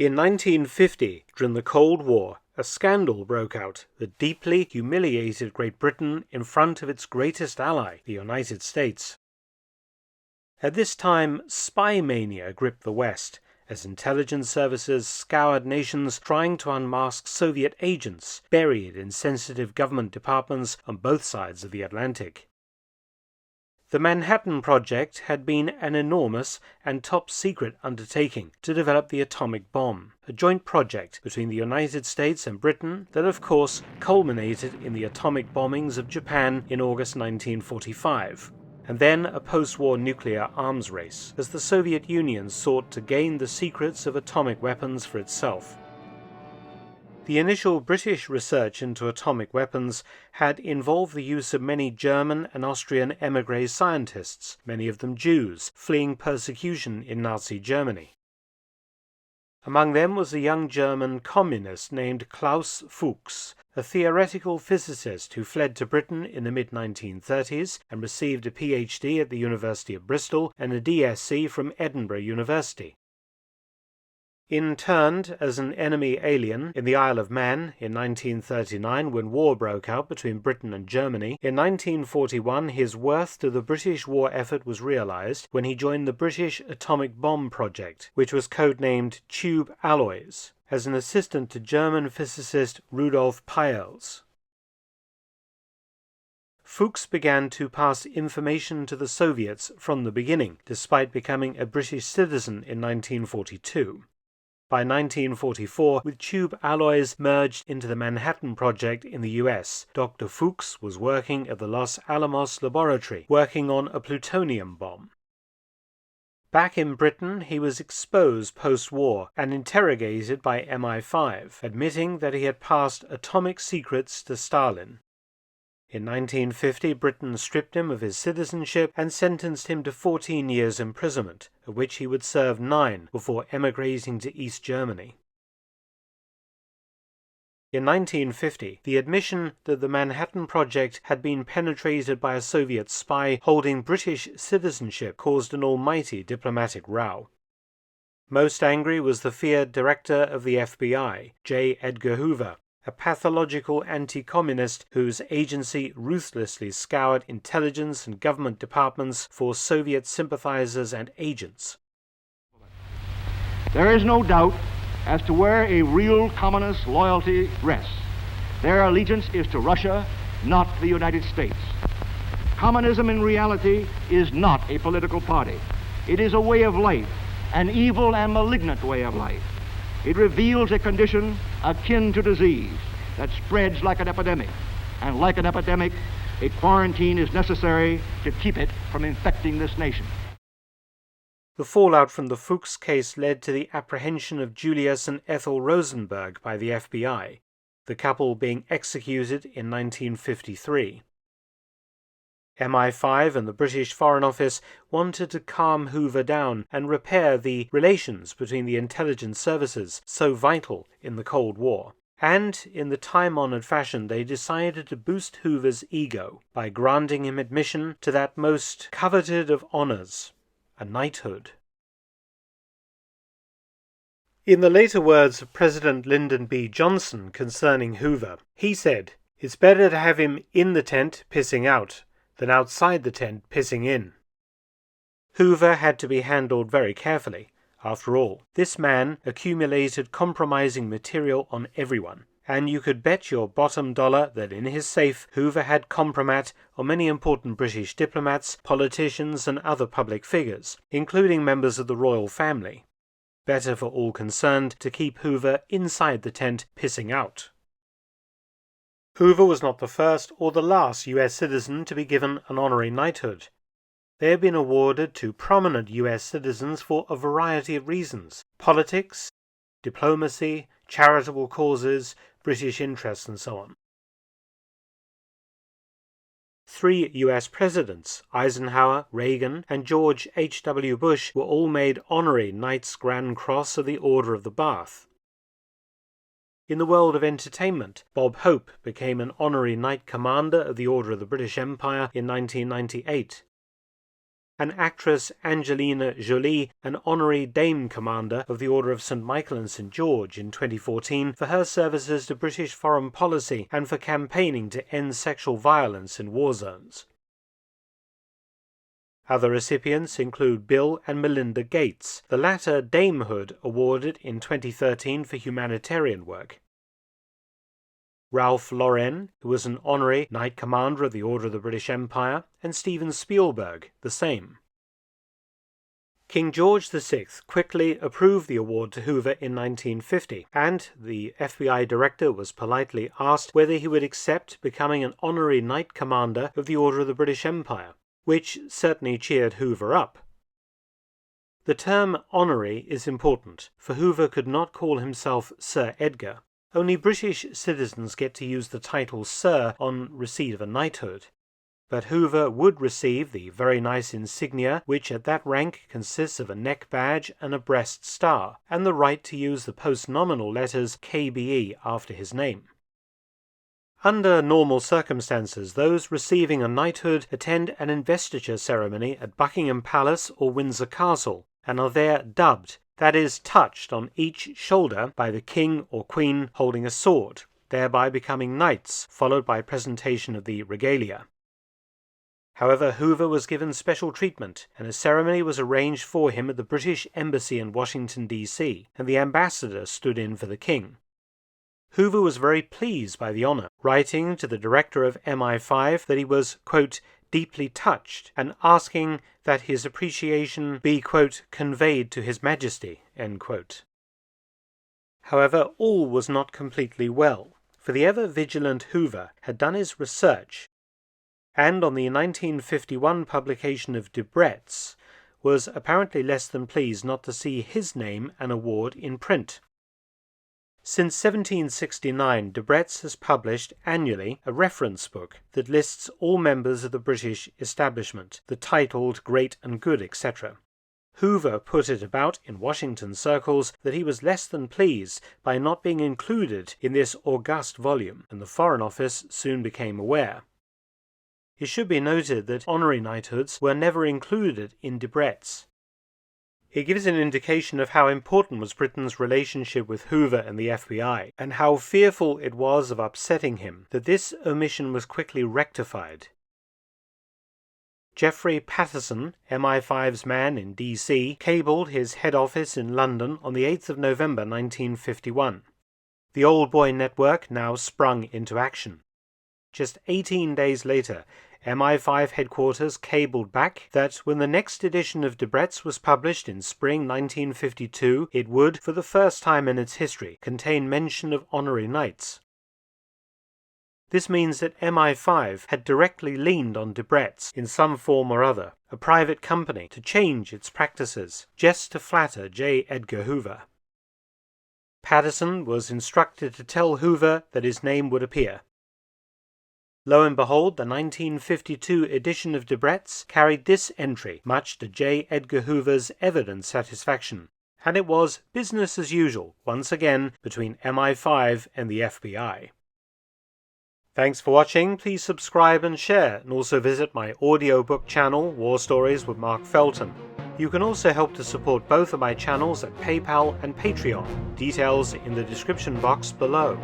In 1950, during the Cold War, a scandal broke out that deeply humiliated Great Britain in front of its greatest ally, the United States. At this time, spy mania gripped the West, as intelligence services scoured nations trying to unmask Soviet agents buried in sensitive government departments on both sides of the Atlantic. The Manhattan Project had been an enormous and top-secret undertaking to develop the atomic bomb, a joint project between the United States and Britain that, of course, culminated in the atomic bombings of Japan in August 1945, and then a post-war nuclear arms race, as the Soviet Union sought to gain the secrets of atomic weapons for itself. The initial British research into atomic weapons had involved the use of many German and Austrian émigré scientists, many of them Jews, fleeing persecution in Nazi Germany. Among them was a young German communist named Klaus Fuchs, a theoretical physicist who fled to Britain in the mid-1930s and received a PhD at the University of Bristol and a DSc from Edinburgh University. Interned as an enemy alien in the Isle of Man in 1939 when war broke out between Britain and Germany, in 1941 his worth to the British war effort was realized when he joined the British atomic bomb project, which was codenamed Tube Alloys, as an assistant to German physicist Rudolf Peierls. Fuchs began to pass information to the Soviets from the beginning, despite becoming a British citizen in 1942. By 1944, with Tube Alloys merged into the Manhattan Project in the US, Dr. Fuchs was working at the Los Alamos laboratory, working on a plutonium bomb. Back in Britain, he was exposed post-war and interrogated by MI5, admitting that he had passed atomic secrets to Stalin. In 1950, Britain stripped him of his citizenship and sentenced him to 14 years imprisonment, of which he would serve 9 before emigrating to East Germany. In 1950, the admission that the Manhattan Project had been penetrated by a Soviet spy holding British citizenship caused an almighty diplomatic row. Most angry was the feared director of the FBI, J Edgar Hoover, a pathological anti-communist whose agency ruthlessly scoured intelligence and government departments for Soviet sympathizers and agents. There is no doubt as to where a real communist loyalty rests. Their allegiance is to Russia, not the United States. Communism in reality is not a political party. It is a way of life, an evil and malignant way of life. It reveals a condition akin to disease that spreads like an epidemic, and like an epidemic, a quarantine is necessary to keep it from infecting this nation. The fallout from the Fuchs case led to the apprehension of Julius and Ethel Rosenberg by the FBI, the couple being executed in 1953. MI5 and the British Foreign Office wanted to calm Hoover down and repair the relations between the intelligence services so vital in the Cold War. And, in the time-honored fashion, they decided to boost Hoover's ego by granting him admission to that most coveted of honors, a knighthood. In the later words of President Lyndon B. Johnson concerning Hoover, he said, "It's better to have him in the tent pissing out than outside the tent pissing in." Hoover had to be handled very carefully. After all, this man accumulated compromising material on everyone, and you could bet your bottom dollar that in his safe Hoover had compromat on many important British diplomats, politicians, and other public figures, including members of the royal family. Better for all concerned to keep Hoover inside the tent pissing out. Hoover was not the first or the last U.S. citizen to be given an honorary knighthood. They have been awarded to prominent U.S. citizens for a variety of reasons: politics, diplomacy, charitable causes, British interests, and so on. 3 U.S. presidents, Eisenhower, Reagan, and George H.W. Bush, were all made honorary Knights Grand Cross of the Order of the Bath. In the world of entertainment, Bob Hope became an honorary Knight Commander of the Order of the British Empire in 1998. and actress Angelina Jolie an honorary Dame Commander of the Order of St. Michael and St. George in 2014 for her services to British foreign policy and for campaigning to end sexual violence in war zones. Other recipients include Bill and Melinda Gates, the latter damehood awarded in 2013 for humanitarian work. Ralph Lauren, who was an honorary Knight Commander of the Order of the British Empire, and Steven Spielberg, the same. King George VI quickly approved the award to Hoover in 1950, and the FBI director was politely asked whether he would accept becoming an honorary Knight Commander of the Order of the British Empire, which certainly cheered Hoover up. The term honorary is important, for Hoover could not call himself Sir Edgar. Only British citizens get to use the title Sir on receipt of a knighthood. But Hoover would receive the very nice insignia, which at that rank consists of a neck badge and a breast star, and the right to use the post-nominal letters KBE after his name. Under normal circumstances, those receiving a knighthood attend an investiture ceremony at Buckingham Palace or Windsor Castle, and are there dubbed, that is, touched on each shoulder by the king or queen holding a sword, thereby becoming knights, followed by presentation of the regalia. However, Hoover was given special treatment, and a ceremony was arranged for him at the British Embassy in Washington, D.C., and the ambassador stood in for the king. Hoover was very pleased by the honor, writing to the director of MI5 that he was, quote, deeply touched, and asking that his appreciation be, quote, conveyed to His Majesty, end quote. However, all was not completely well, for the ever-vigilant Hoover had done his research, and on the 1951 publication of Debrett's was apparently less than pleased not to see his name and award in print. Since 1769, Debrett's has published annually a reference book that lists all members of the British establishment, the titled Great and Good, etc. Hoover put it about in Washington circles that he was less than pleased by not being included in this august volume, and the Foreign Office soon became aware. It should be noted that honorary knighthoods were never included in Debrett's. It gives an indication of how important was Britain's relationship with Hoover and the FBI, and how fearful it was of upsetting him, that this omission was quickly rectified. Geoffrey Patterson, MI5's man in D.C., cabled his head office in London on the 8th of November 1951. The Old Boy network now sprung into action. Just 18 days later, MI5 headquarters cabled back that when the next edition of Debrett's was published in spring 1952, it would, for the first time in its history, contain mention of honorary knights. This means that MI5 had directly leaned on Debrett's in some form or other, a private company, to change its practices, just to flatter J Edgar Hoover. Patterson was instructed to tell Hoover that his name would appear. Lo and behold, the 1952 edition of Debrett's carried this entry, much to J. Edgar Hoover's evident satisfaction, and it was business as usual, once again, between MI5 and the FBI. Thanks for watching. Please subscribe and share, and also visit my audiobook channel, War Stories with Mark Felton. You can also help to support both of my channels at PayPal and Patreon. Details in the description box below.